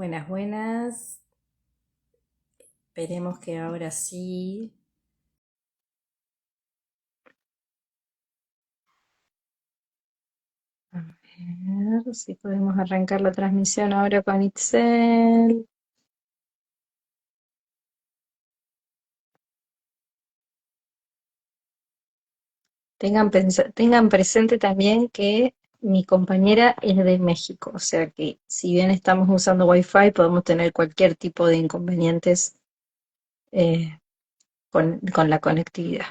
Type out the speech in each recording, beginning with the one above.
Buenas, buenas. Esperemos que ahora sí. A ver si podemos arrancar la transmisión ahora con Itzel. Tengan presente también que mi compañera es de México, o sea que si bien estamos usando Wi-Fi, podemos tener cualquier tipo de inconvenientes eh, con la conectividad.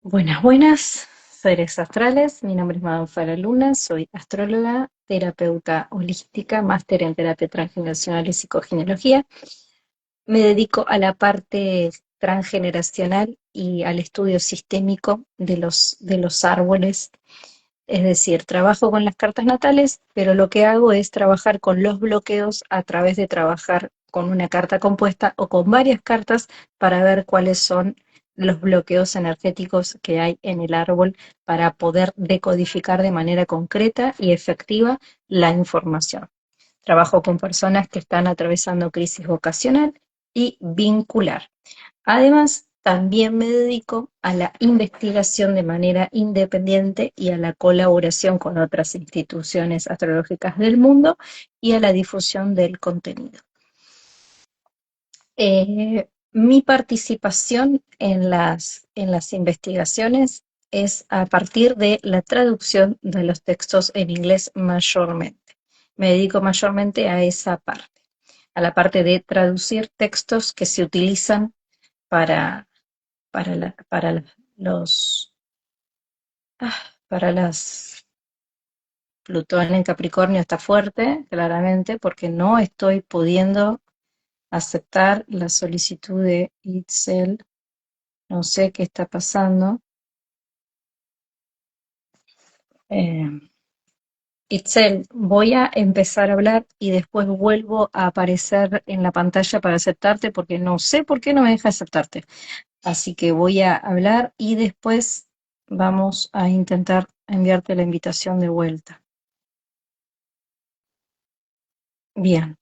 Buenas, buenas, seres astrales. Mi nombre es Madame Fara Luna, soy astróloga, terapeuta holística, máster en terapia transgeneracional y psicogenealogía. Me dedico a la parte transgeneracional y al estudio sistémico de los árboles. Es decir, trabajo con las cartas natales, pero lo que hago es trabajar con los bloqueos a través de trabajar con una carta compuesta o con varias cartas para ver cuáles son los bloqueos energéticos que hay en el árbol para poder decodificar de manera concreta y efectiva la información. Trabajo con personas que están atravesando crisis vocacional y vincular. Además, también me dedico a la investigación de manera independiente y a la colaboración con otras instituciones astrológicas del mundo y a la difusión del contenido. Mi participación en las investigaciones es a partir de la traducción de los textos en inglés mayormente. Me dedico mayormente a esa parte, a la parte de traducir textos que se utilizan para los, ah, para las, Plutón en Capricornio está fuerte, claramente, porque no estoy pudiendo aceptar la solicitud de Itzel. No sé qué está pasando. Eh, Itzel, voy a empezar a hablar y después vuelvo a aparecer en la pantalla para aceptarte porque no sé por qué no me deja aceptarte. Así que voy a hablar y después vamos a intentar enviarte la invitación de vuelta. Bien,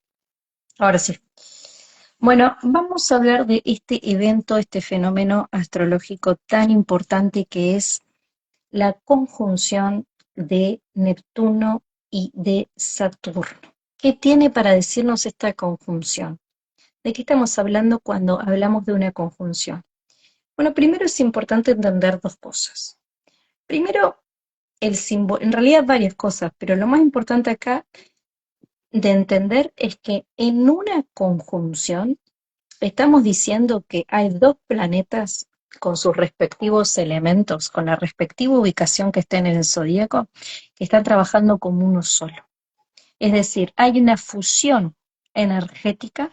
ahora sí. Bueno, vamos a hablar de este evento, este fenómeno astrológico tan importante que es la conjunción de Neptuno y de Saturno. ¿Qué tiene para decirnos esta conjunción? ¿De qué estamos hablando cuando hablamos de una conjunción? Bueno, primero es importante entender dos cosas. Primero, el símbolo, en realidad varias cosas, pero lo más importante acá de entender es que en una conjunción estamos diciendo que hay dos planetas con sus respectivos elementos, con la respectiva ubicación que estén en el zodíaco, que están trabajando como uno solo. Es decir, hay una fusión energética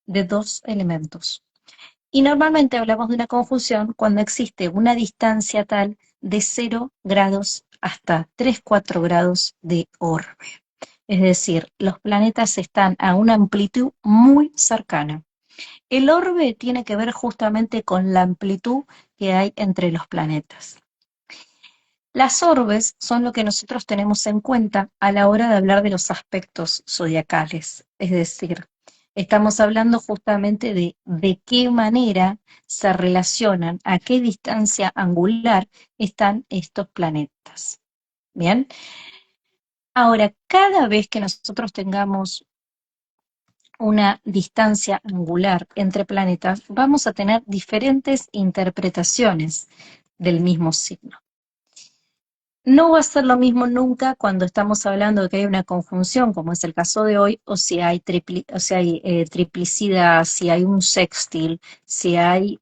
de dos elementos. Y normalmente hablamos de una conjunción cuando existe una distancia tal de 0 grados hasta 3, 4 grados de orbe. Es decir, los planetas están a una amplitud muy cercana. El orbe tiene que ver justamente con la amplitud que hay entre los planetas. Las orbes son lo que nosotros tenemos en cuenta a la hora de hablar de los aspectos zodiacales, es decir, estamos hablando justamente de qué manera se relacionan, a qué distancia angular están estos planetas. Bien, ahora, cada vez que nosotros tengamos una distancia angular entre planetas, vamos a tener diferentes interpretaciones del mismo signo. No va a ser lo mismo nunca cuando estamos hablando de que hay una conjunción, como es el caso de hoy, o si hay, triplicidad, si hay un sextil, si hay,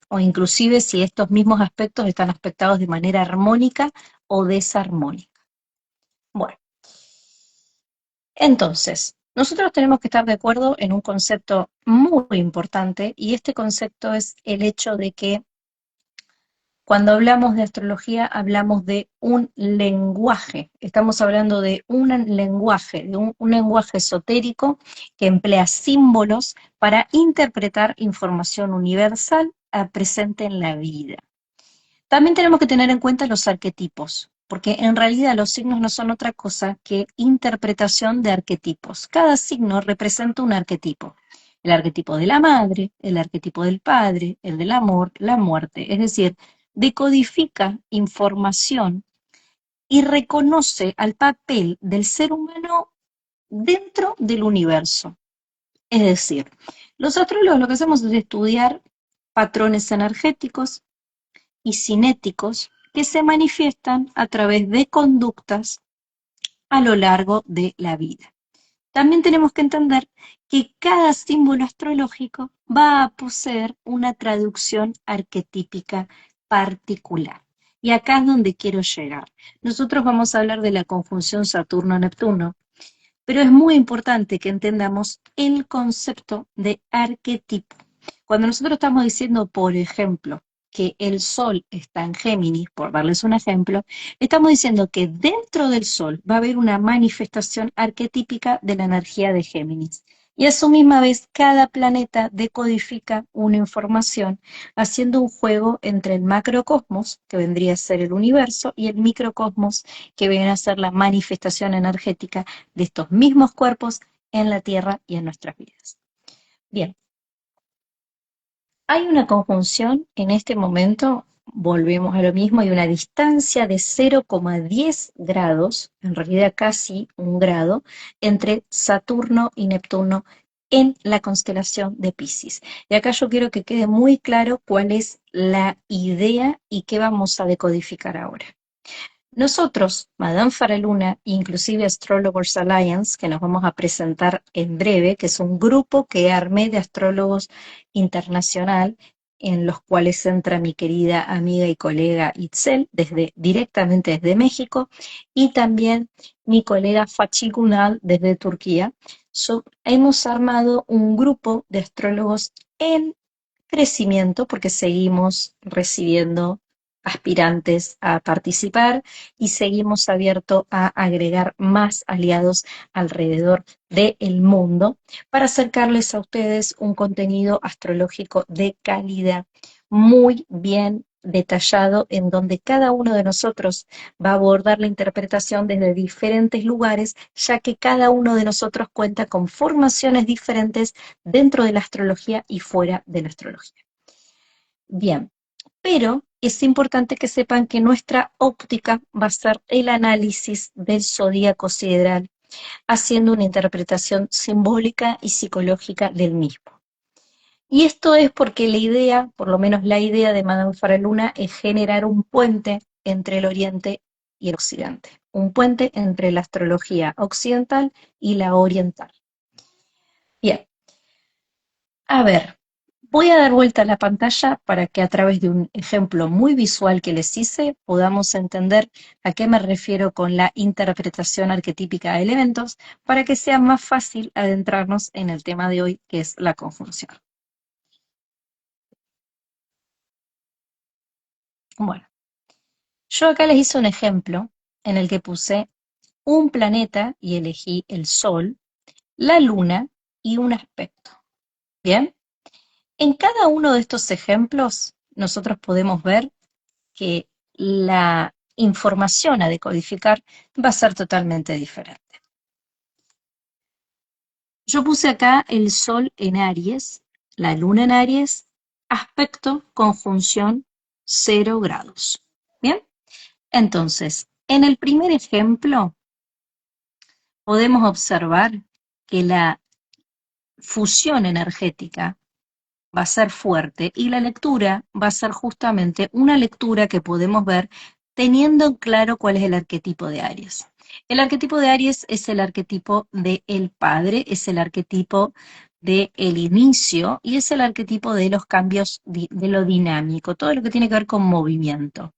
o inclusive si estos mismos aspectos están aspectados de manera armónica o desarmónica. Bueno, entonces, nosotros tenemos que estar de acuerdo en un concepto muy importante y este concepto es el hecho de que Cuando hablamos de astrología, hablamos de un lenguaje. Estamos hablando de un lenguaje, de un lenguaje esotérico que emplea símbolos para interpretar información universal presente en la vida. También tenemos que tener en cuenta los arquetipos, porque en realidad los signos no son otra cosa que interpretación de arquetipos. Cada signo representa un arquetipo. El arquetipo de la madre, el arquetipo del padre, el del amor, la muerte. Es decir, decodifica información y reconoce al papel del ser humano dentro del universo. Es decir, los astrólogos lo que hacemos es estudiar patrones energéticos y cinéticos que se manifiestan a través de conductas a lo largo de la vida. También tenemos que entender que cada símbolo astrológico va a poseer una traducción arquetípica particular. Y acá es donde quiero llegar. Nosotros vamos a hablar de la conjunción Saturno-Neptuno, pero es muy importante que entendamos el concepto de arquetipo. Cuando nosotros estamos diciendo, por ejemplo, que el Sol está en Géminis, por darles un ejemplo, estamos diciendo que dentro del Sol va a haber una manifestación arquetípica de la energía de Géminis. Y a su misma vez, cada planeta decodifica una información, haciendo un juego entre el macrocosmos, que vendría a ser el universo, y el microcosmos, que viene a ser la manifestación energética de estos mismos cuerpos en la Tierra y en nuestras vidas. Bien, hay una conjunción en este momento, volvemos a lo mismo, hay una distancia de 0,10 grados, en realidad casi un grado, entre Saturno y Neptuno en la constelación de Piscis. Y acá yo quiero que quede muy claro cuál es la idea y qué vamos a decodificar ahora. Nosotros, Madame Faraluna, inclusive Astrologers Alliance, que nos vamos a presentar en breve, que es un grupo que armé de astrólogos internacional, en los cuales entra mi querida amiga y colega Itzel, directamente desde México, y también mi colega Fatih Gunal desde Turquía. Hemos armado un grupo de astrólogos en crecimiento porque seguimos recibiendo aspirantes a participar y seguimos abiertos a agregar más aliados alrededor del mundo para acercarles a ustedes un contenido astrológico de calidad muy bien detallado en donde cada uno de nosotros va a abordar la interpretación desde diferentes lugares, ya que cada uno de nosotros cuenta con formaciones diferentes dentro de la astrología y fuera de la astrología. Bien, pero es importante que sepan que nuestra óptica va a ser el análisis del zodíaco sideral, haciendo una interpretación simbólica y psicológica del mismo. Y esto es porque la idea, por lo menos la idea de Madame Faraluna, es generar un puente entre el Oriente y el Occidente, un puente entre la astrología occidental y la oriental. Bien, a ver, voy a dar vuelta a la pantalla para que a través de un ejemplo muy visual que les hice podamos entender a qué me refiero con la interpretación arquetípica de elementos para que sea más fácil adentrarnos en el tema de hoy, que es la conjunción. Bueno, yo acá les hice un ejemplo en el que puse un planeta y elegí el Sol, la Luna y un aspecto. ¿Bien? En cada uno de estos ejemplos nosotros podemos ver que la información a decodificar va a ser totalmente diferente. Yo puse acá el Sol en Aries, la Luna en Aries, aspecto, conjunción, 0 grados. ¿Bien? Entonces, en el primer ejemplo podemos observar que la fusión energética va a ser fuerte y la lectura va a ser justamente una lectura que podemos ver teniendo en claro cuál es el arquetipo de Aries. El arquetipo de Aries es el arquetipo del padre, es el arquetipo del inicio y es el arquetipo de los cambios de lo dinámico, todo lo que tiene que ver con movimiento.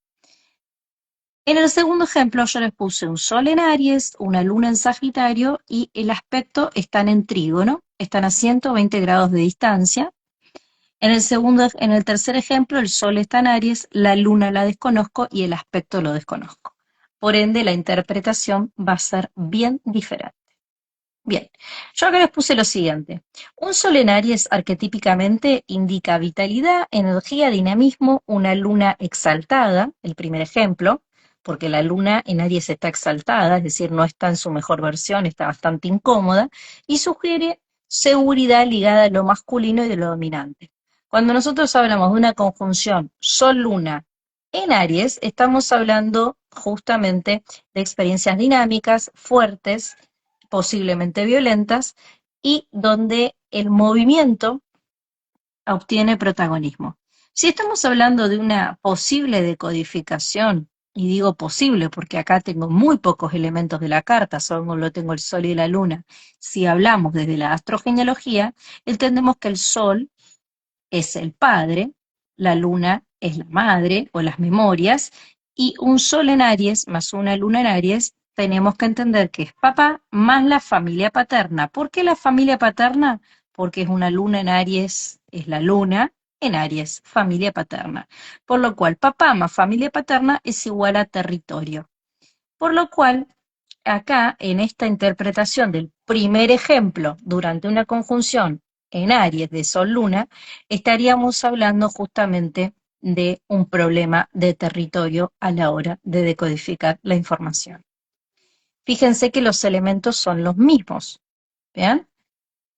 En el segundo ejemplo yo les puse un sol en Aries, una luna en Sagitario y el aspecto están en trígono, están a 120 grados de distancia. En el tercer ejemplo, el Sol está en Aries, la Luna la desconozco y el aspecto lo desconozco. Por ende, la interpretación va a ser bien diferente. Bien, yo acá les puse lo siguiente. Un sol en Aries arquetípicamente indica vitalidad, energía, dinamismo, una luna exaltada, el primer ejemplo, porque la luna en Aries está exaltada, es decir, no está en su mejor versión, está bastante incómoda, y sugiere seguridad ligada a lo masculino y de lo dominante. Cuando nosotros hablamos de una conjunción Sol-Luna en Aries, estamos hablando justamente de experiencias dinámicas, fuertes, posiblemente violentas, y donde el movimiento obtiene protagonismo. Si estamos hablando de una posible decodificación, y digo posible porque acá tengo muy pocos elementos de la carta, solo tengo el Sol y la Luna, si hablamos desde la astrogenealogía, entendemos que el Sol es el padre, la Luna es la madre o las memorias, y un Sol en Aries más una Luna en Aries, tenemos que entender que es papá más la familia paterna. ¿Por qué la familia paterna? Porque es una Luna en Aries, es la Luna en Aries, familia paterna. Por lo cual, papá más familia paterna es igual a territorio. Por lo cual, acá, en esta interpretación del primer ejemplo, durante una conjunción en Aries de Sol-Luna, estaríamos hablando justamente de un problema de territorio a la hora de decodificar la información. Fíjense que los elementos son los mismos, ¿vean?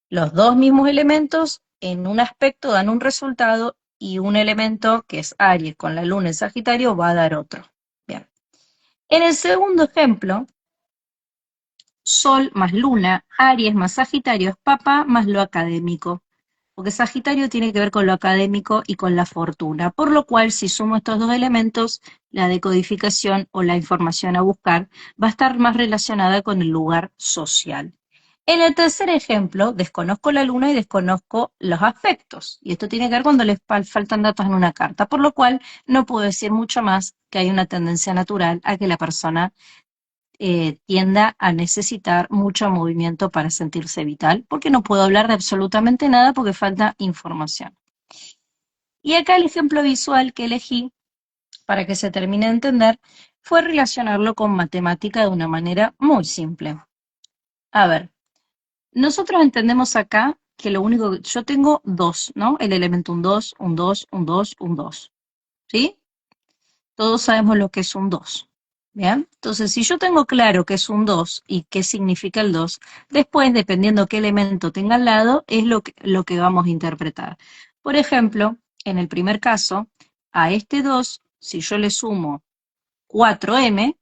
Los dos mismos elementos en un aspecto dan un resultado y un elemento que es Aries con la Luna en Sagitario va a dar otro. Bien. En el segundo ejemplo, Sol más Luna, Aries más Sagitario es papá más lo académico, porque Sagitario tiene que ver con lo académico y con la fortuna, por lo cual si sumo estos dos elementos, la decodificación o la información a buscar va a estar más relacionada con el lugar social. En el tercer ejemplo, desconozco la luna y desconozco los aspectos, y esto tiene que ver cuando les faltan datos en una carta, por lo cual no puedo decir mucho más que hay una tendencia natural a que la persona tienda a necesitar mucho movimiento para sentirse vital, porque no puedo hablar de absolutamente nada porque falta información. Y acá el ejemplo visual que elegí, para que se termine de entender, fue relacionarlo con matemática de una manera muy simple. A ver, nosotros entendemos acá que lo único que yo tengo dos, ¿no? El elemento un 2, un 2, un 2, un 2, ¿sí? Todos sabemos lo que es un 2. ¿Bien? Entonces, si yo tengo claro que es un 2 y qué significa el 2, después, dependiendo qué elemento tenga al lado, es lo que vamos a interpretar. Por ejemplo, en el primer caso, a este 2, si yo le sumo 4m,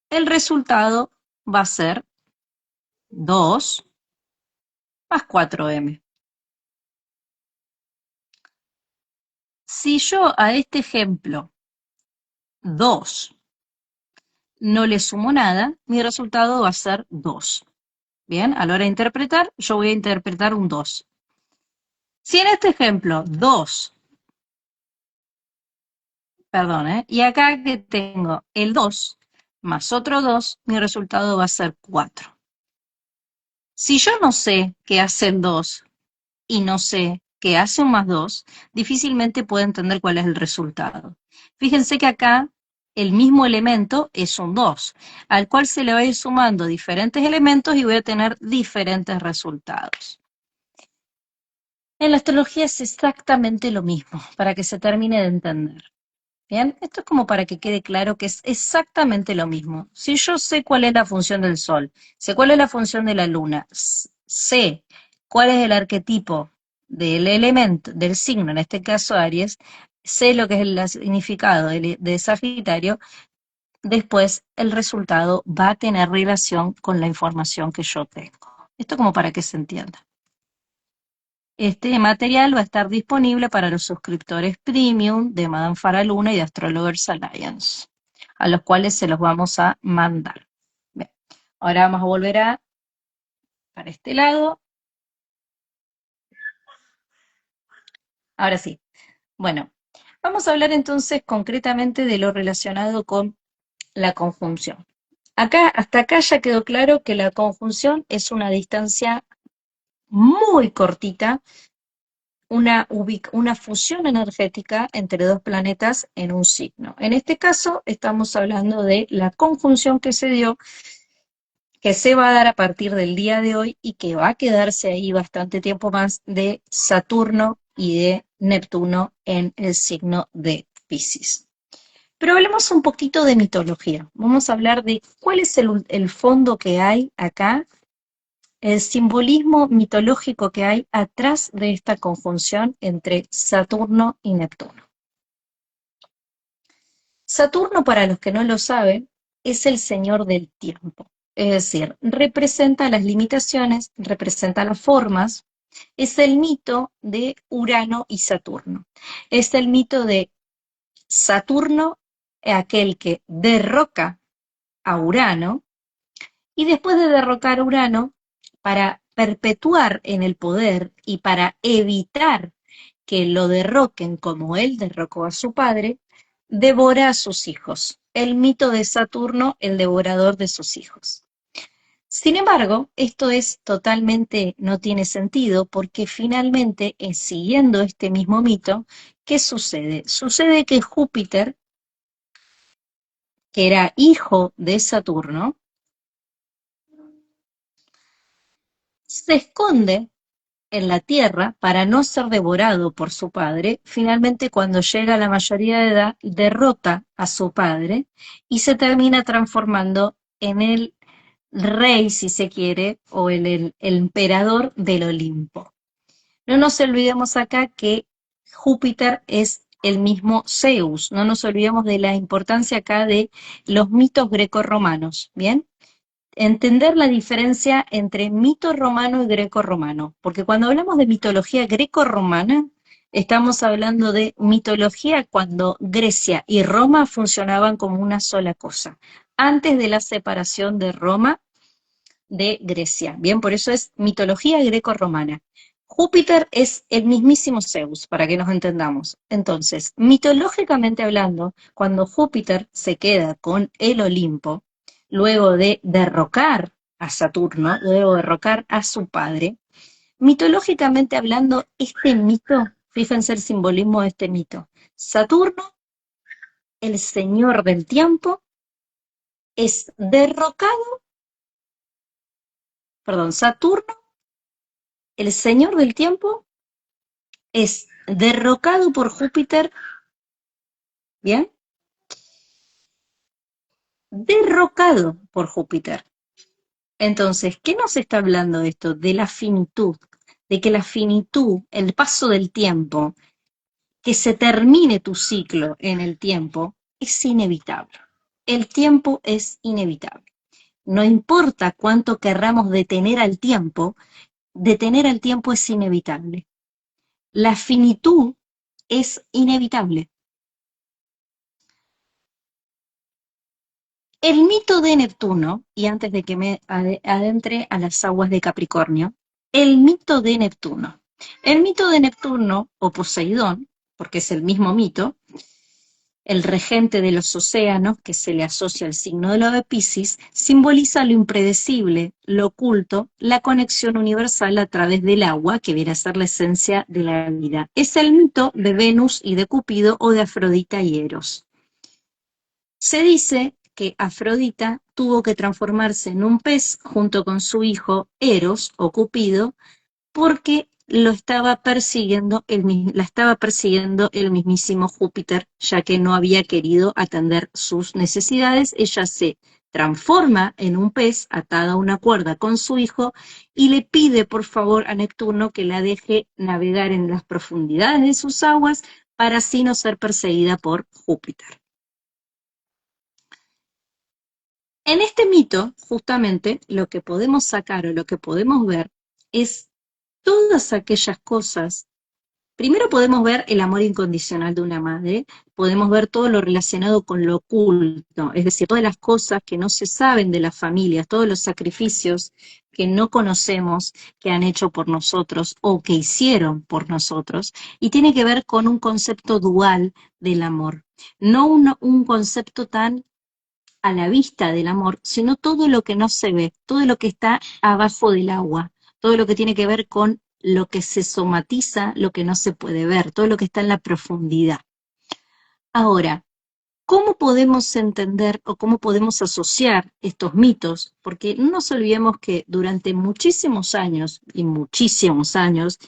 el resultado va a ser 2 más 4m. Si yo a este ejemplo 2 no le sumo nada, mi resultado va a ser 2. Bien, a la hora de interpretar, yo voy a interpretar un 2. Si en este ejemplo 2, perdón, y acá que tengo el 2 más otro 2, mi resultado va a ser 4. Si yo no sé qué hace el 2 y no sé qué hace un más 2, difícilmente puedo entender cuál es el resultado. Fíjense que acá el mismo elemento es un 2, al cual se le va a ir sumando diferentes elementos y voy a tener diferentes resultados. En la astrología es exactamente lo mismo, para que se termine de entender. Bien, esto es como para que quede claro que es exactamente lo mismo. Si yo sé cuál es la función del Sol, sé cuál es la función de la Luna, sé cuál es el arquetipo del elemento, del signo, en este caso Aries, sé lo que es el significado de Sagitario, después el resultado va a tener relación con la información que yo tengo. Esto como para que se entienda. Este material va a estar disponible para los suscriptores premium de Madame Faraluna y de Astrologers Alliance, a los cuales se los vamos a mandar. Bien. Ahora vamos a volver para este lado. Ahora sí. Bueno, vamos a hablar entonces concretamente de lo relacionado con la conjunción. Hasta acá ya quedó claro que la conjunción es una distancia muy cortita una fusión energética entre dos planetas en un signo. En este caso, estamos hablando de la conjunción que se dio, que se va a dar a partir del día de hoy y que va a quedarse ahí bastante tiempo más, de Saturno y de Neptuno en el signo de Piscis. Pero hablemos un poquito de mitología. Vamos a hablar de cuál es el fondo que hay acá, el simbolismo mitológico que hay atrás de esta conjunción entre Saturno y Neptuno. Saturno, para los que no lo saben, es el señor del tiempo. Es decir, representa las limitaciones, representa las formas, es el mito de Urano y Saturno. Es el mito de Saturno, aquel que derroca a Urano, y después de derrocar a Urano, para perpetuar en el poder y para evitar que lo derroquen como él derrocó a su padre, devora a sus hijos. El mito de Saturno, el devorador de sus hijos. Sin embargo, esto es totalmente, no tiene sentido, porque finalmente, siguiendo este mismo mito, ¿qué sucede? Sucede que Júpiter, que era hijo de Saturno, se esconde en la tierra para no ser devorado por su padre. Finalmente, cuando llega a la mayoría de edad, derrota a su padre y se termina transformando en el rey, si se quiere, o en el emperador del Olimpo. No nos olvidemos acá que Júpiter es el mismo Zeus, no nos olvidemos de la importancia acá de los mitos grecorromanos, ¿bien? Entender la diferencia entre mito romano y greco-romano, porque cuando hablamos de mitología greco-romana, estamos hablando de mitología cuando Grecia y Roma funcionaban como una sola cosa, antes de la separación de Roma de Grecia. Bien, por eso es mitología greco-romana. Júpiter es el mismísimo Zeus, para que nos entendamos. Entonces, mitológicamente hablando, cuando Júpiter se queda con el Olimpo, luego de derrocar a Saturno, luego de derrocar a su padre, mitológicamente hablando, este mito, fíjense el simbolismo de este mito, Saturno, el señor del tiempo, es derrocado, perdón, Saturno, el señor del tiempo, es derrocado por Júpiter, ¿bien? Derrocado por Júpiter. Entonces, ¿qué nos está hablando esto? De la finitud, de que la finitud, el paso del tiempo, que se termine tu ciclo en el tiempo, es inevitable. El tiempo es inevitable. No importa cuánto querramos detener al tiempo es inevitable. La finitud es inevitable. El mito de Neptuno, y antes de que me adentre a las aguas de Capricornio, el mito de Neptuno. El mito de Neptuno, o Poseidón, porque es el mismo mito, el regente de los océanos, que se le asocia al signo de lo de Piscis, simboliza lo impredecible, lo oculto, la conexión universal a través del agua, que viene a ser la esencia de la vida. Es el mito de Venus y de Cupido, o de Afrodita y Eros. Se dice que Afrodita tuvo que transformarse en un pez junto con su hijo Eros, o Cupido, porque la estaba persiguiendo el mismísimo Júpiter, ya que no había querido atender sus necesidades. Ella se transforma en un pez atada a una cuerda con su hijo y le pide por favor a Neptuno que la deje navegar en las profundidades de sus aguas para así no ser perseguida por Júpiter. En este mito, justamente, lo que podemos sacar o lo que podemos ver es todas aquellas cosas. Primero podemos ver el amor incondicional de una madre, podemos ver todo lo relacionado con lo oculto, es decir, todas las cosas que no se saben de las familias, todos los sacrificios que no conocemos, que han hecho por nosotros o que hicieron por nosotros, y tiene que ver con un concepto dual del amor, no un concepto tan a la vista del amor, sino todo lo que no se ve, todo lo que está abajo del agua, todo lo que tiene que ver con lo que se somatiza, lo que no se puede ver, todo lo que está en la profundidad. Ahora, ¿cómo podemos entender o cómo podemos asociar estos mitos? Porque no nos olvidemos que durante muchísimos años, y muchísimos años,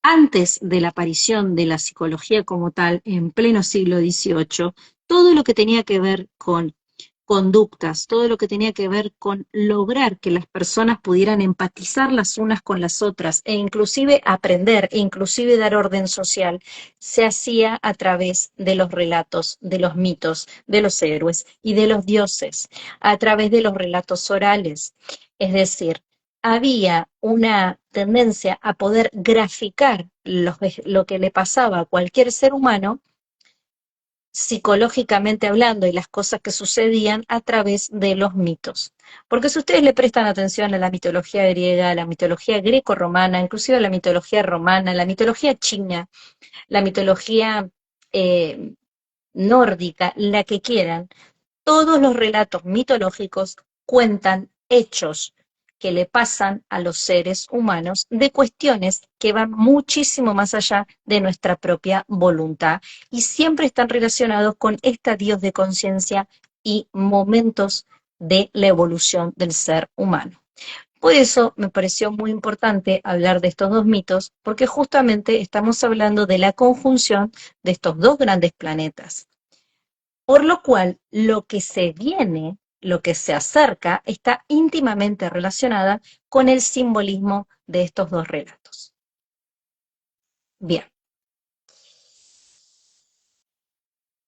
antes de la aparición de la psicología como tal, en pleno siglo XVIII, todo lo que tenía que ver con conductas, todo lo que tenía que ver con lograr que las personas pudieran empatizar las unas con las otras e inclusive aprender e inclusive dar orden social, se hacía a través de los relatos, de los mitos, de los héroes y de los dioses, a través de los relatos orales. Es decir, había una tendencia a poder graficar lo que le pasaba a cualquier ser humano psicológicamente hablando y las cosas que sucedían a través de los mitos. Porque si ustedes le prestan atención a la mitología griega, a la mitología greco-romana, inclusive a la mitología romana, la mitología china, la mitología eh, nórdica, la que quieran, todos los relatos mitológicos cuentan hechos que le pasan a los seres humanos de cuestiones que van muchísimo más allá de nuestra propia voluntad y siempre están relacionados con estadios de conciencia y momentos de la evolución del ser humano. Por eso me pareció muy importante hablar de estos dos mitos, porque justamente estamos hablando de la conjunción de estos dos grandes planetas. Por lo cual, lo que se viene, lo que se acerca, está íntimamente relacionada con el simbolismo de estos dos relatos. Bien,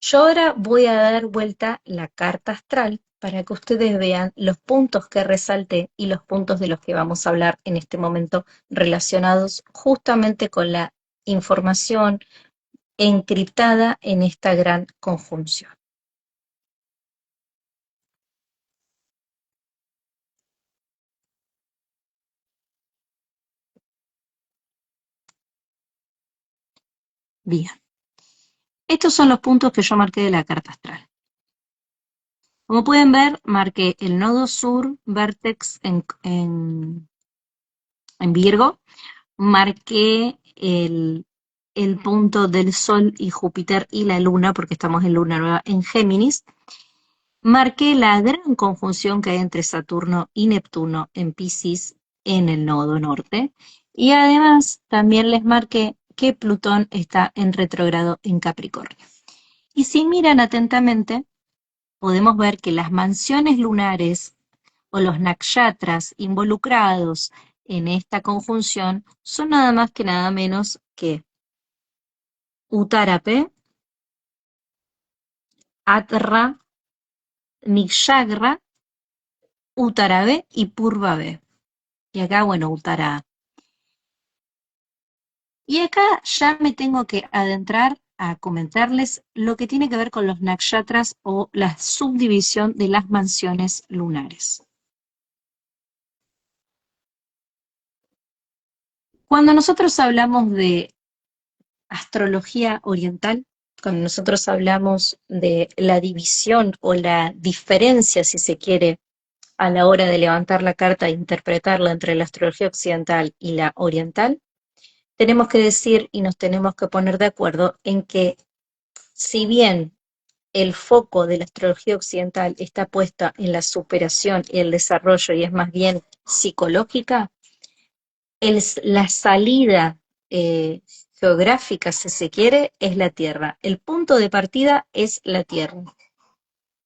yo ahora voy a dar vuelta la carta astral para que ustedes vean los puntos que resalté y los puntos de los que vamos a hablar en este momento relacionados justamente con la información encriptada en esta gran conjunción. Bien, estos son los puntos que yo marqué de la carta astral. Como pueden ver, marqué el nodo sur, vértex en Virgo, marqué el punto del Sol y Júpiter y la Luna, porque estamos en Luna Nueva en Géminis, marqué la gran conjunción que hay entre Saturno y Neptuno en Piscis en el nodo norte, y además también les marqué que Plutón está en retrógrado en Capricornio. Y si miran atentamente, podemos ver que las mansiones lunares o los nakshatras involucrados en esta conjunción son nada más que nada menos que Uttarape, Atra, Nikshagra, Uttarabe y Purvabe. Y acá, bueno, Uttara. Y acá ya me tengo que adentrar a comentarles lo que tiene que ver con los nakshatras o la subdivisión de las mansiones lunares. Cuando nosotros hablamos de astrología oriental, cuando nosotros hablamos de la división o la diferencia, si se quiere, a la hora de levantar la carta e interpretarla entre la astrología occidental y la oriental, tenemos que decir y nos tenemos que poner de acuerdo en que si bien el foco de la astrología occidental está puesta en la superación y el desarrollo y es más bien psicológica, la salida geográfica, si se quiere, es la Tierra. El punto de partida es la Tierra.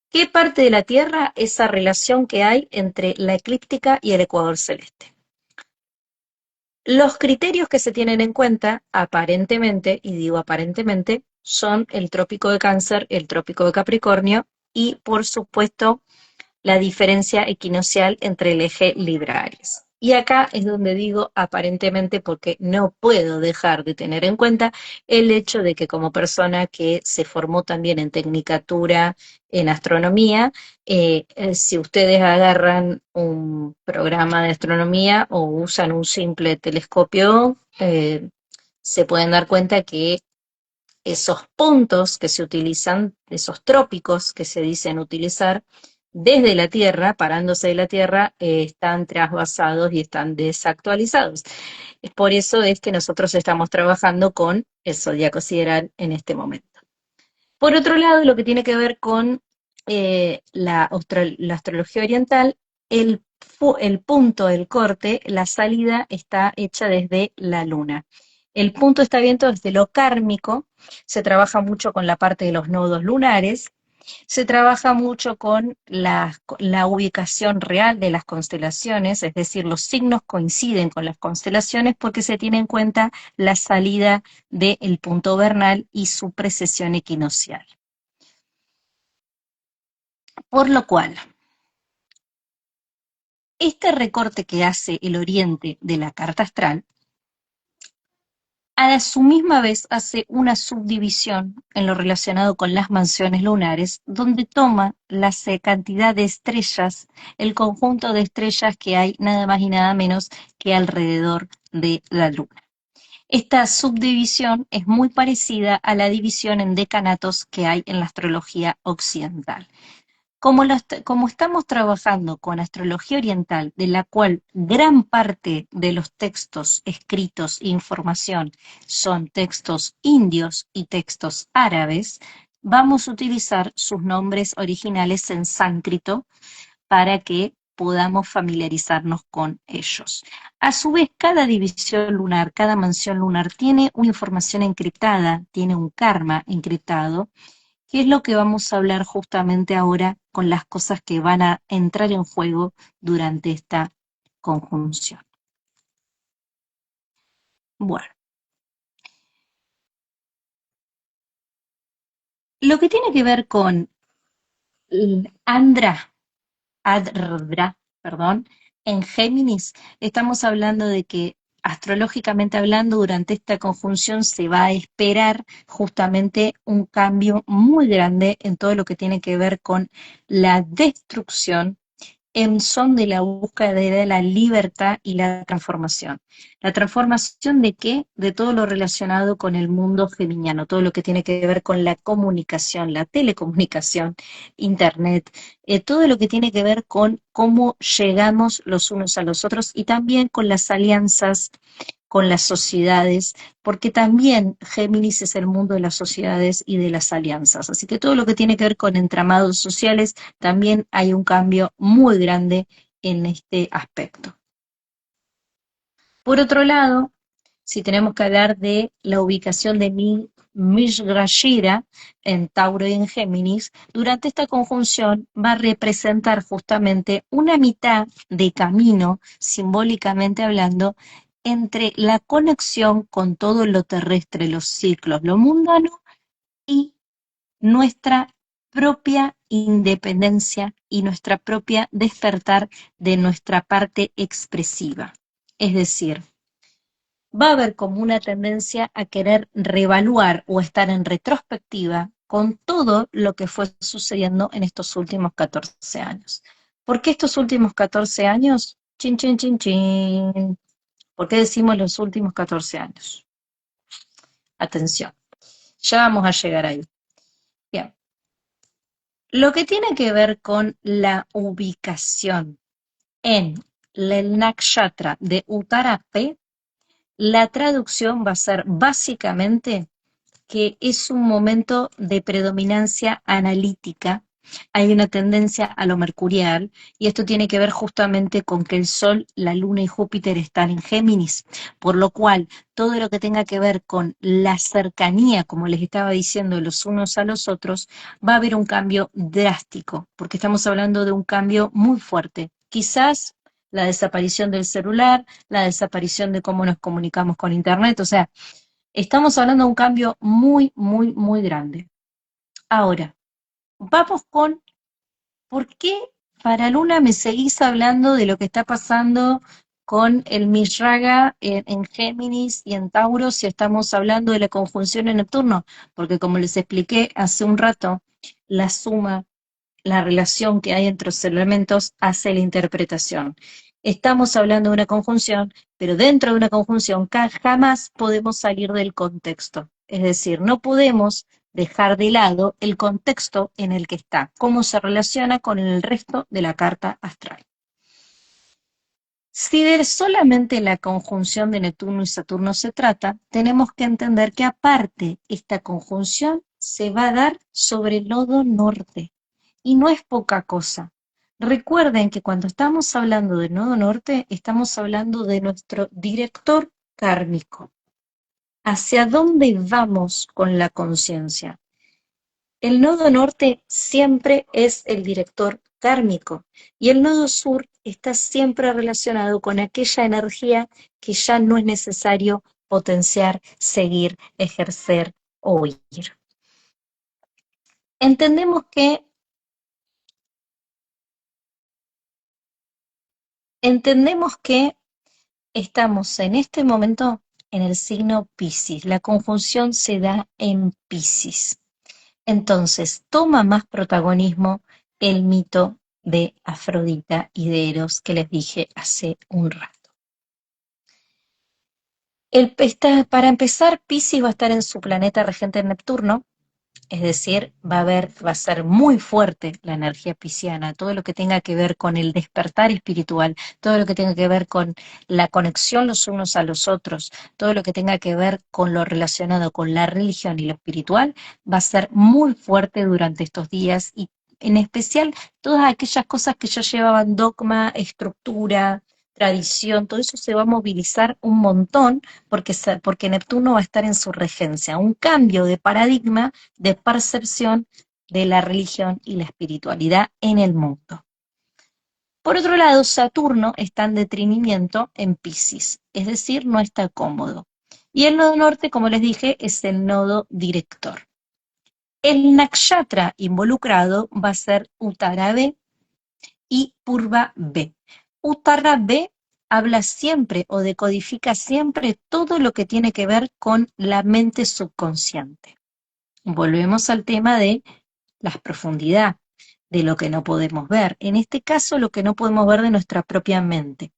¿Qué parte de la Tierra? Esa relación que hay entre la eclíptica y el ecuador celeste. Los criterios que se tienen en cuenta, aparentemente, y digo aparentemente, son el trópico de Cáncer, el trópico de Capricornio y, por supuesto, la diferencia equinoccial entre el eje Libra-Aries. Y acá es donde digo aparentemente porque no puedo dejar de tener en cuenta el hecho de que como persona que se formó también en tecnicatura en astronomía, si ustedes agarran un programa de astronomía o usan un simple telescopio, se pueden dar cuenta que esos puntos que se utilizan, esos trópicos que se dicen utilizar, desde la Tierra, parándose de la Tierra, están trasvasados y están desactualizados. Por eso es que nosotros estamos trabajando con el zodiaco sideral en este momento. Por otro lado, lo que tiene que ver con la astrología oriental, el punto del corte, la salida está hecha desde la luna. El punto está visto desde lo kármico, se trabaja mucho con la parte de los nodos lunares, se trabaja mucho con la ubicación real de las constelaciones, es decir, los signos coinciden con las constelaciones porque se tiene en cuenta la salida del punto vernal y su precesión equinoccial. Por lo cual, este recorte que hace el oriente de la carta astral, a su misma vez hace una subdivisión en lo relacionado con las mansiones lunares, donde toma la cantidad de estrellas, el conjunto de estrellas que hay nada más y nada menos que alrededor de la luna. Esta subdivisión es muy parecida a la división en decanatos que hay en la astrología occidental. Como estamos trabajando con astrología oriental, de la cual gran parte de los textos escritos e información son textos indios y textos árabes, vamos a utilizar sus nombres originales en sánscrito para que podamos familiarizarnos con ellos. A su vez, cada división lunar, cada mansión lunar tiene una información encriptada, tiene un karma encriptado, que es lo que vamos a hablar justamente ahora con las cosas que van a entrar en juego durante esta conjunción. Bueno, lo que tiene que ver con Adra, perdón, en Géminis, estamos hablando de que astrológicamente hablando, durante esta conjunción se va a esperar justamente un cambio muy grande en todo lo que tiene que ver con la destrucción en son de la búsqueda de la libertad y la transformación. ¿La transformación de qué? De todo lo relacionado con el mundo geminiano, todo lo que tiene que ver con la comunicación, la telecomunicación, internet, todo lo que tiene que ver con cómo llegamos los unos a los otros y también con las alianzas, con las sociedades, porque también Géminis es el mundo de las sociedades y de las alianzas. Así que todo lo que tiene que ver con entramados sociales, también hay un cambio muy grande en este aspecto. Por otro lado, si tenemos que hablar de la ubicación de Mishra en Tauro y en Géminis, durante esta conjunción va a representar justamente una mitad de camino, simbólicamente hablando, entre la conexión con todo lo terrestre, los ciclos, lo mundano y nuestra propia independencia y nuestra propia despertar de nuestra parte expresiva. Es decir, va a haber como una tendencia a querer reevaluar o estar en retrospectiva con todo lo que fue sucediendo en estos últimos 14 años. ¿Por qué estos últimos 14 años? Chin, chin, chin, chin. ¿Por qué decimos los últimos 14 años? Atención, ya vamos a llegar ahí. Bien. Lo que tiene que ver con la ubicación en el nakshatra de Uttarape, la traducción va a ser básicamente que es un momento de predominancia analítica, hay una tendencia a lo mercurial, y esto tiene que ver justamente con que el Sol, la Luna y Júpiter están en Géminis, por lo cual todo lo que tenga que ver con la cercanía, como les estaba diciendo, los unos a los otros, va a haber un cambio drástico, porque estamos hablando de un cambio muy fuerte. Quizás la desaparición del celular, la desaparición de cómo nos comunicamos con Internet, o sea, estamos hablando de un cambio muy, muy, muy grande. Ahora, vamos con, ¿por qué para Luna me seguís hablando de lo que está pasando con el Mishraga en Géminis y en Tauro si estamos hablando de la conjunción en Neptuno? Porque como les expliqué hace un rato, la suma, la relación que hay entre los elementos hace la interpretación. Estamos hablando de una conjunción, pero dentro de una conjunción jamás podemos salir del contexto. Es decir, no podemos dejar de lado el contexto en el que está, cómo se relaciona con el resto de la carta astral. Si de solamente la conjunción de Neptuno y Saturno se trata, tenemos que entender que aparte esta conjunción se va a dar sobre el nodo norte, y no es poca cosa. Recuerden que cuando estamos hablando del nodo norte, estamos hablando de nuestro director kármico. ¿Hacia dónde vamos con la conciencia? El nodo norte siempre es el director kármico y el nodo sur está siempre relacionado con aquella energía que ya no es necesario potenciar, seguir, ejercer o ir. Entendemos que estamos en este momento en el signo Piscis. La conjunción se da en Piscis. Entonces toma más protagonismo el mito de Afrodita y de Eros que les dije hace un rato. Para empezar, Piscis va a estar en su planeta regente Neptuno, es decir, va a ser muy fuerte la energía pisciana, todo lo que tenga que ver con el despertar espiritual, todo lo que tenga que ver con la conexión los unos a los otros, todo lo que tenga que ver con lo relacionado con la religión y lo espiritual, va a ser muy fuerte durante estos días y en especial todas aquellas cosas que ya llevaban dogma, estructura, tradición, todo eso se va a movilizar un montón porque Neptuno va a estar en su regencia, un cambio de paradigma de percepción de la religión y la espiritualidad en el mundo. Por otro lado, Saturno está en detrimimiento en Piscis, es decir, no está cómodo. Y el nodo norte, como les dije, es el nodo director. El nakshatra involucrado va a ser Uttara B y Purva B. Uttara B habla siempre o decodifica siempre todo lo que tiene que ver con la mente subconsciente. Volvemos al tema de la profundidad, de lo que no podemos ver. En este caso, lo que no podemos ver de nuestra propia mente.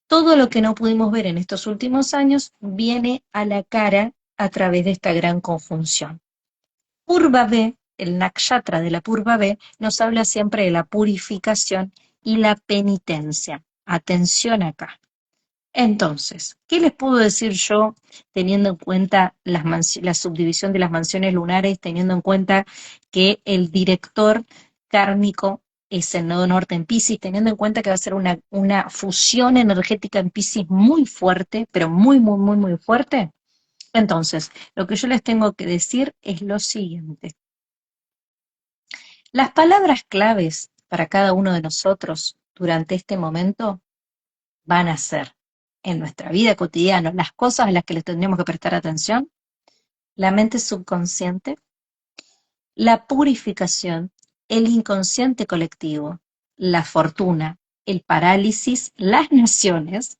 Todo lo que no pudimos ver en estos últimos años viene a la cara a través de esta gran conjunción. Purva B, el nakshatra de la Purva B, nos habla siempre de la purificación y la penitencia. Atención acá. Entonces, ¿qué les puedo decir yo teniendo en cuenta la subdivisión de las mansiones lunares, teniendo en cuenta que el director kármico es el nodo norte en Piscis, teniendo en cuenta que va a ser una fusión energética en Piscis muy fuerte, pero muy, muy, muy, muy fuerte? Entonces, lo que yo les tengo que decir es lo siguiente. Las palabras claves para cada uno de nosotros durante este momento van a ser en nuestra vida cotidiana, las cosas a las que les tendríamos que prestar atención, la mente subconsciente, la purificación, el inconsciente colectivo, la fortuna, el parálisis, las naciones,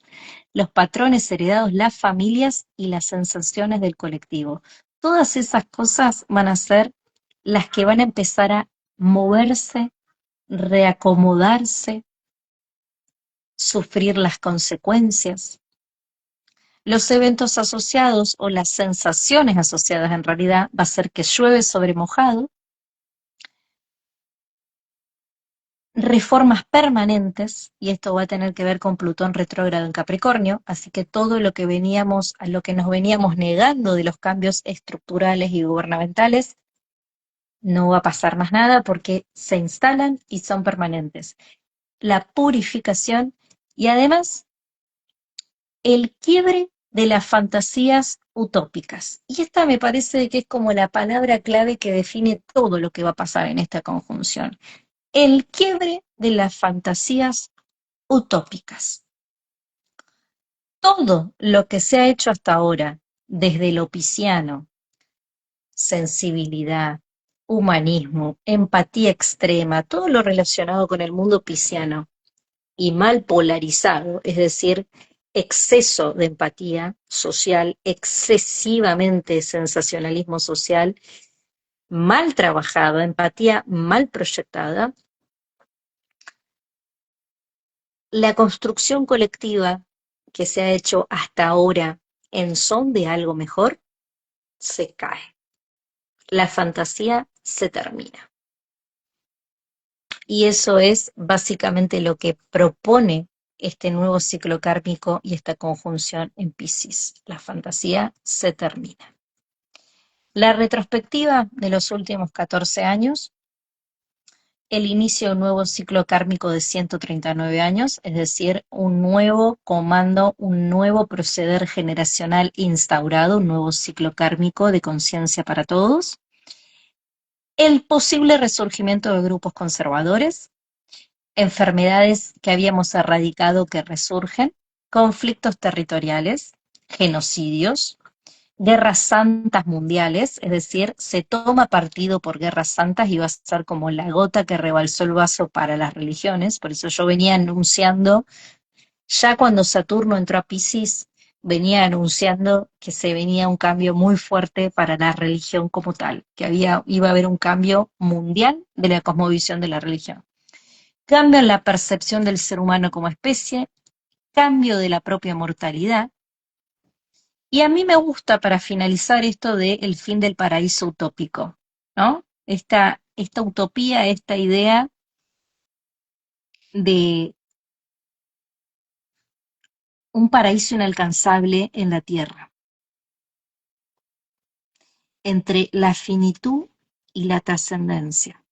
los patrones heredados, las familias y las sensaciones del colectivo. Todas esas cosas van a ser las que van a empezar a moverse, reacomodarse, sufrir las consecuencias. Los eventos asociados o las sensaciones asociadas en realidad va a ser que llueve sobre mojado, reformas permanentes, y esto va a tener que ver con Plutón retrógrado en Capricornio, así que todo lo que a lo que nos veníamos negando de los cambios estructurales y gubernamentales, no va a pasar más nada porque se instalan y son permanentes. La purificación y además el quiebre de las fantasías utópicas. Y esta me parece que es como la palabra clave que define todo lo que va a pasar en esta conjunción. El quiebre de las fantasías utópicas. Todo lo que se ha hecho hasta ahora, desde lo pisciano, sensibilidad, humanismo, empatía extrema, todo lo relacionado con el mundo pisciano y mal polarizado, es decir, exceso de empatía social, excesivamente sensacionalismo social, mal trabajada, empatía mal proyectada, la construcción colectiva que se ha hecho hasta ahora en son de algo mejor, se cae. la fantasía se termina. Y eso es básicamente lo que propone este nuevo ciclo kármico y esta conjunción en Piscis. La fantasía se termina. La retrospectiva de los últimos 14 años, el inicio de un nuevo ciclo kármico de 139 años, es decir, un nuevo comando, un nuevo proceder generacional instaurado, un nuevo ciclo kármico de conciencia para todos, el posible resurgimiento de grupos conservadores, enfermedades que habíamos erradicado que resurgen, conflictos territoriales, genocidios, guerras santas mundiales, es decir, se toma partido por guerras santas y va a ser como la gota que rebalsó el vaso para las religiones. Por eso yo venía anunciando, ya cuando Saturno entró a Piscis, venía anunciando que se venía un cambio muy fuerte para la religión como tal, que iba a haber un cambio mundial de la cosmovisión de la religión. Cambio en la percepción del ser humano como especie, cambio de la propia mortalidad. Y a mí me gusta para finalizar esto de el fin del paraíso utópico, ¿no? Esta utopía, esta idea de un paraíso inalcanzable en la tierra, entre la finitud y la trascendencia.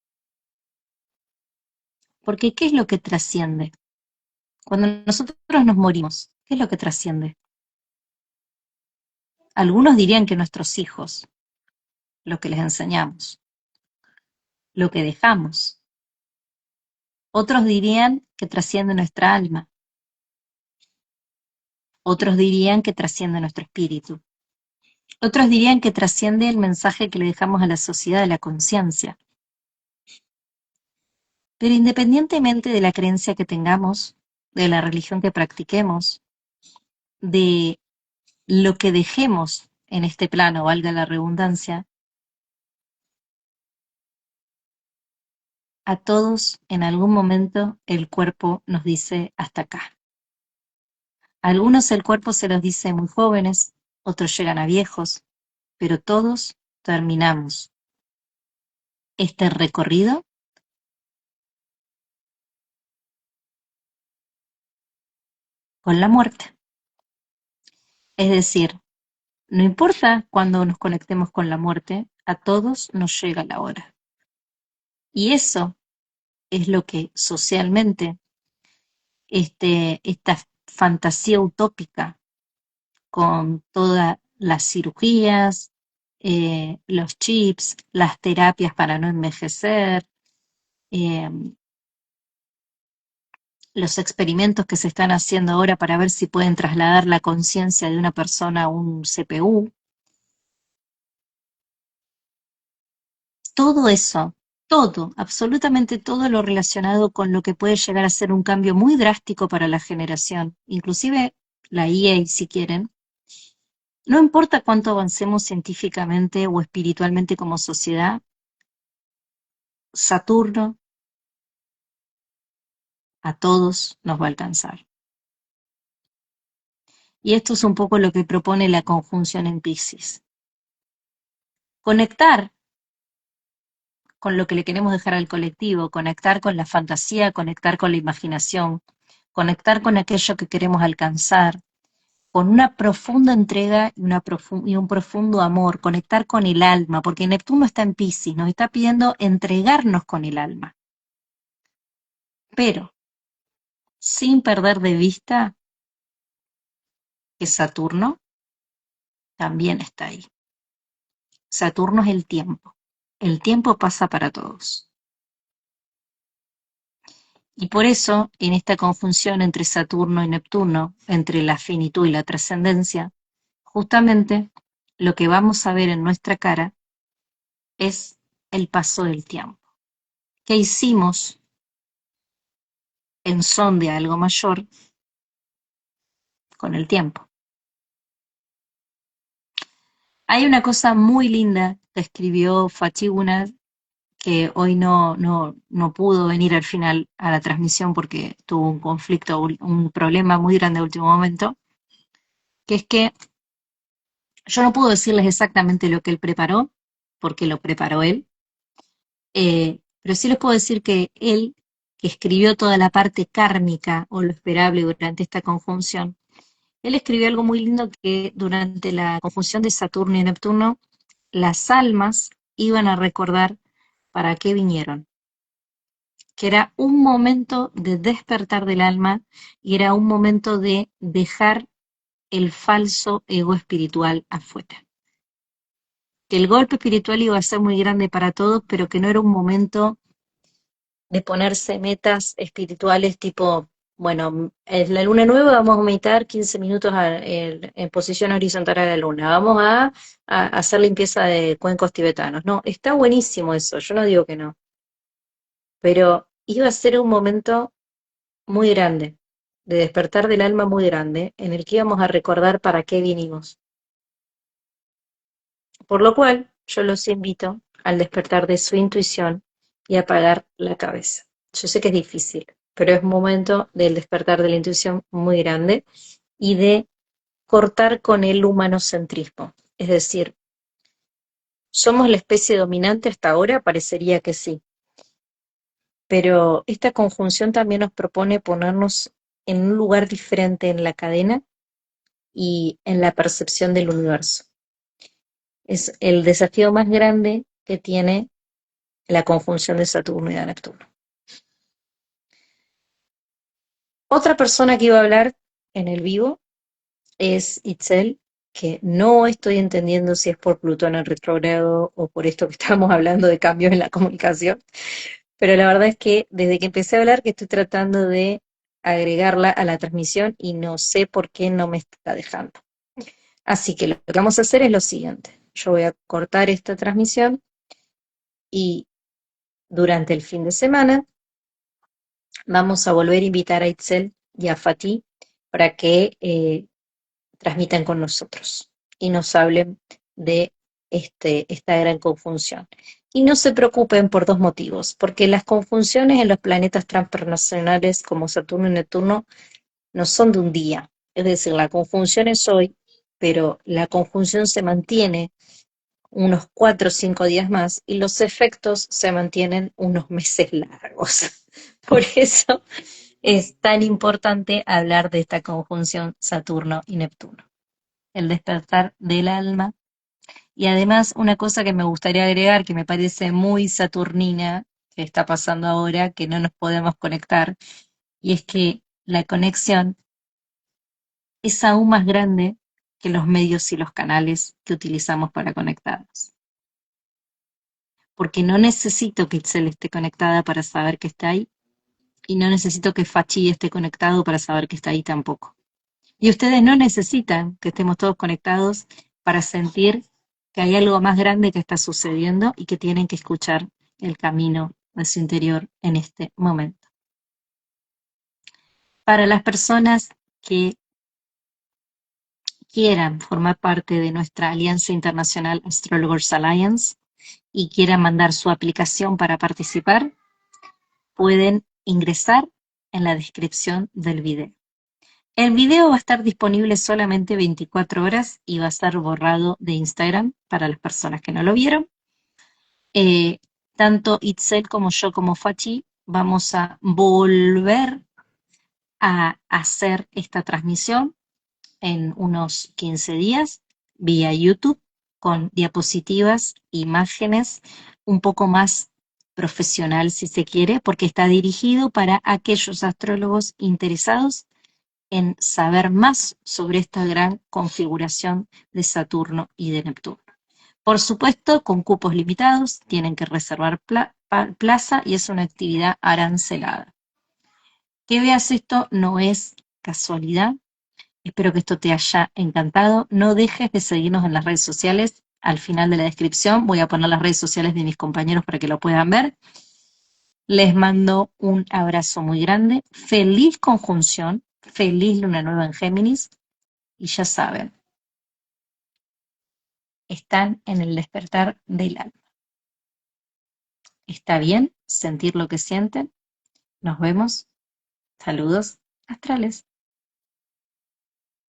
Porque ¿qué es lo que trasciende? Cuando nosotros nos morimos, ¿qué es lo que trasciende? Algunos dirían que nuestros hijos, lo que les enseñamos, lo que dejamos. Otros dirían que trasciende nuestra alma. Otros dirían que trasciende nuestro espíritu. Otros dirían que trasciende el mensaje que le dejamos a la sociedad de la conciencia. Pero independientemente de la creencia que tengamos, de la religión que practiquemos, de lo que dejemos en este plano, valga la redundancia, a todos en algún momento el cuerpo nos dice hasta acá. A algunos el cuerpo se los dice muy jóvenes, otros llegan a viejos, pero todos terminamos este recorrido con la muerte. Es decir, no importa cuándo nos conectemos con la muerte, a todos nos llega la hora. Y eso es lo que socialmente, esta fantasía utópica con todas las cirugías, los chips, las terapias para no envejecer, eh, los experimentos que se están haciendo ahora para ver si pueden trasladar la conciencia de una persona a un CPU, todo eso, todo, absolutamente todo lo relacionado con lo que puede llegar a ser un cambio muy drástico para la generación, inclusive la IA, si quieren, no importa cuánto avancemos científicamente o espiritualmente como sociedad, Saturno a todos nos va a alcanzar. Y esto es un poco lo que propone la conjunción en Piscis. Conectar con lo que le queremos dejar al colectivo, conectar con la fantasía, conectar con la imaginación, conectar con aquello que queremos alcanzar, con una profunda entrega y un profundo amor, conectar con el alma, porque Neptuno está en Piscis, nos está pidiendo entregarnos con el alma, pero sin perder de vista que Saturno también está ahí. Saturno es el tiempo. El tiempo pasa para todos. Y por eso, en esta conjunción entre Saturno y Neptuno, entre la finitud y la trascendencia, justamente lo que vamos a ver en nuestra cara es el paso del tiempo. ¿Qué hicimos en son de algo mayor con el tiempo? Hay una cosa muy linda que escribió Fachiguna, que hoy no pudo venir al final a la transmisión porque tuvo un conflicto, un problema muy grande a último momento, que es que yo no puedo decirles exactamente lo que él preparó, porque lo preparó él. Pero sí les puedo decir que él, que escribió toda la parte kármica o lo esperable durante esta conjunción, él escribió algo muy lindo que durante la conjunción de Saturno y Neptuno, las almas iban a recordar para qué vinieron, que era un momento de despertar del alma y era un momento de dejar el falso ego espiritual afuera. Que el golpe espiritual iba a ser muy grande para todos, pero que no era un momento de ponerse metas espirituales tipo, bueno, en la luna nueva vamos a meditar 15 minutos en posición horizontal a la luna, vamos a hacer limpieza de cuencos tibetanos. No, está buenísimo eso, yo no digo que no, pero iba a ser un momento muy grande, de despertar del alma muy grande, en el que íbamos a recordar para qué vinimos. Por lo cual, yo los invito al despertar de su intuición y apagar la cabeza. Yo sé que es difícil, pero es un momento del despertar de la intuición muy grande y de cortar con el humanocentrismo. Es decir, ¿somos la especie dominante hasta ahora? Parecería que sí, pero esta conjunción también nos propone ponernos en un lugar diferente en la cadena y en la percepción del universo. Es el desafío más grande que tiene la conjunción de Saturno y de Neptuno. Otra persona que iba a hablar en el vivo es Itzel, que no estoy entendiendo si es por Plutón en retrógrado o por esto que estamos hablando de cambios en la comunicación, pero la verdad es que desde que empecé a hablar que estoy tratando de agregarla a la transmisión y no sé por qué no me está dejando. Así que lo que vamos a hacer es lo siguiente. Yo voy a cortar esta transmisión y durante el fin de semana vamos a volver a invitar a Itzel y a Fatih para que transmitan con nosotros y nos hablen de esta gran conjunción. Y no se preocupen por dos motivos, porque las conjunciones en los planetas transpersonales como Saturno y Neptuno no son de un día. Es decir, la conjunción es hoy, pero la conjunción se mantiene unos 4 o 5 días más y los efectos se mantienen unos meses largos. Por eso es tan importante hablar de esta conjunción Saturno y Neptuno, el despertar del alma. Y además una cosa que me gustaría agregar, que me parece muy saturnina, que está pasando ahora, que no nos podemos conectar, y es que la conexión es aún más grande que los medios y los canales que utilizamos para conectarnos. Porque no necesito que Itzel esté conectada para saber que está ahí, y no necesito que Fachi esté conectado para saber que está ahí tampoco. Y ustedes no necesitan que estemos todos conectados para sentir que hay algo más grande que está sucediendo y que tienen que escuchar el camino de su interior en este momento. Para las personas que quieran formar parte de nuestra Alianza Internacional Astrologers Alliance y quieran mandar su aplicación para participar, pueden ingresar en la descripción del video. El video va a estar disponible solamente 24 horas y va a estar borrado de Instagram para las personas que no lo vieron. Tanto Itzel como yo como Fachi vamos a volver a hacer esta transmisión en unos 15 días vía YouTube con diapositivas, imágenes, un poco más profesional si se quiere, porque está dirigido para aquellos astrólogos interesados en saber más sobre esta gran configuración de Saturno y de Neptuno. Por supuesto, con cupos limitados, tienen que reservar plaza y es una actividad arancelada. Que veas esto no es casualidad. Espero que esto te haya encantado. No dejes de seguirnos en las redes sociales. Al final de la descripción voy a poner las redes sociales de mis compañeros para que lo puedan ver. Les mando un abrazo muy grande. Feliz conjunción. Feliz luna nueva en Géminis. Y ya saben, están en el despertar del alma. ¿Está bien sentir lo que sienten? Nos vemos. Saludos astrales.